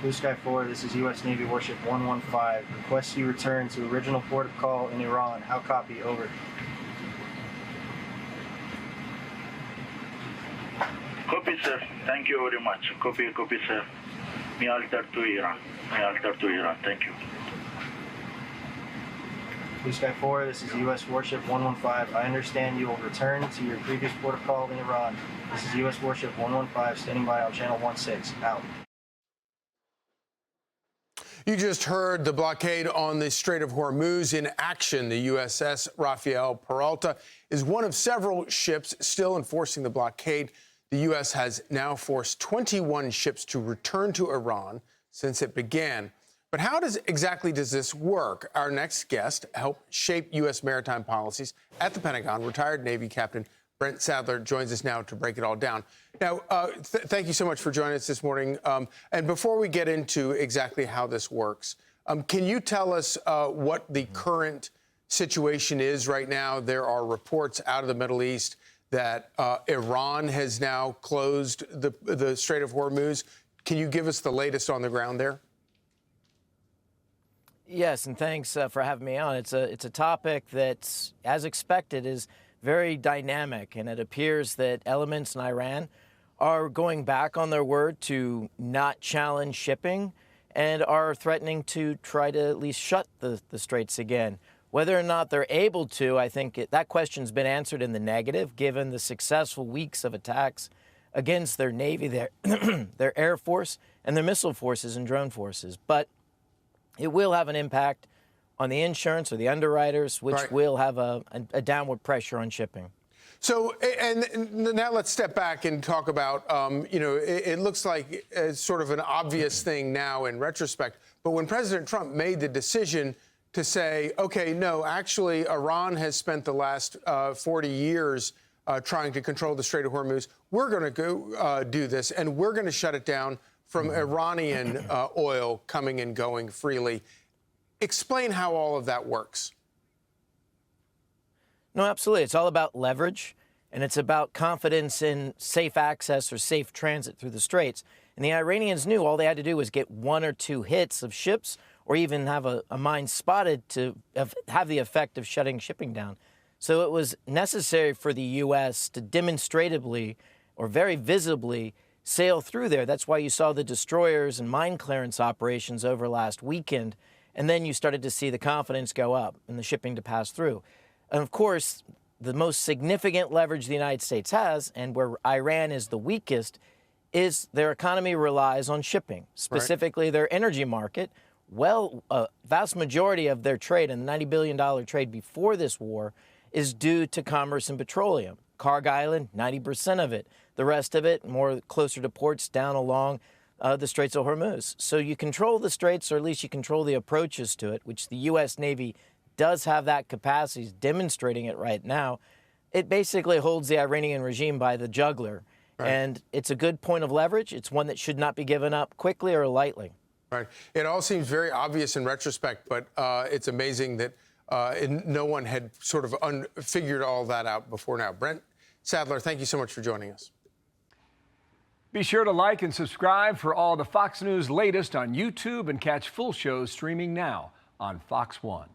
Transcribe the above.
Blue Sky 4, this is U.S. Navy Warship 115. Request you return to original port of call in Iran. How copy? Over. Copy, sir. Thank you very much. Copy, sir. Me alter to Iran. Thank you. Blue Sky 4, this is U.S. Warship 115. I understand you will return to your previous port of call in Iran. This is U.S. Warship 115, standing by on channel 16. Out. You just heard the blockade on the Strait of Hormuz in action. The USS Rafael Peralta is one of several ships still enforcing the blockade. The U.S. has now forced 21 ships to return to Iran since it began. But how exactly does this work? Our next guest helped shape U.S. maritime policies at the Pentagon. Retired Navy Captain Brent Sadler joins us now to break it all down. Now, thank you so much for joining us this morning. And before we get into exactly how this works, can you tell us what the current situation is right now? There are reports out of the Middle East that Iran has now closed the Strait of Hormuz. Can you give us the latest on the ground there? Yes, and thanks for having me on. It's a topic that's, as expected, is very dynamic, and it appears that elements in Iran are going back on their word to not challenge shipping and are threatening to try to at least shut the straits again. Whether or not they're able to, I think that question's been answered in the negative, given the successful weeks of attacks against their Navy, their Air Force, and their missile forces and drone forces. But it will have an impact on the insurance or the underwriters, which will have a downward pressure on shipping. So, and now let's step back and talk about, it looks like it's sort of an obvious thing now in retrospect, but when President Trump made the decision to say, okay, no, actually, Iran has spent the last 40 years trying to control the Strait of Hormuz, we're going to go do this, and we're going to shut it down from Iranian oil coming and going freely. Explain how all of that works. No, absolutely. It's all about leverage, and it's about confidence in safe access or safe transit through the straits. And the Iranians knew all they had to do was get one or two hits of ships or even have a mine spotted to have the effect of shutting shipping down. So it was necessary for the U.S. to demonstratively or very visibly sail through there. That's why you saw the destroyers and mine clearance operations over last weekend. And then you started to see the confidence go up and the shipping to pass through. And of course, the most significant leverage the United States has, and where Iran is the weakest, is their economy relies on shipping, specifically their energy market. Well, a vast majority of their trade, and the $90 billion trade before this war, is due to commerce and petroleum. Carg Island, 90% of it. The rest of it, more closer to ports down along the Straits of Hormuz. So you control the straits, or at least you control the approaches to it, which the U.S. Navy does have that capacity, is demonstrating it right now. It basically holds the Iranian regime by the jugular. And it's a good point of leverage. It's one that should not be given up quickly or lightly. Right. It all seems very obvious in retrospect, but it's amazing that no one had sort of figured all that out before now. Brent Sadler, thank you so much for joining us. Be sure to like and subscribe for all the Fox News latest on YouTube and catch full shows streaming now on Fox One.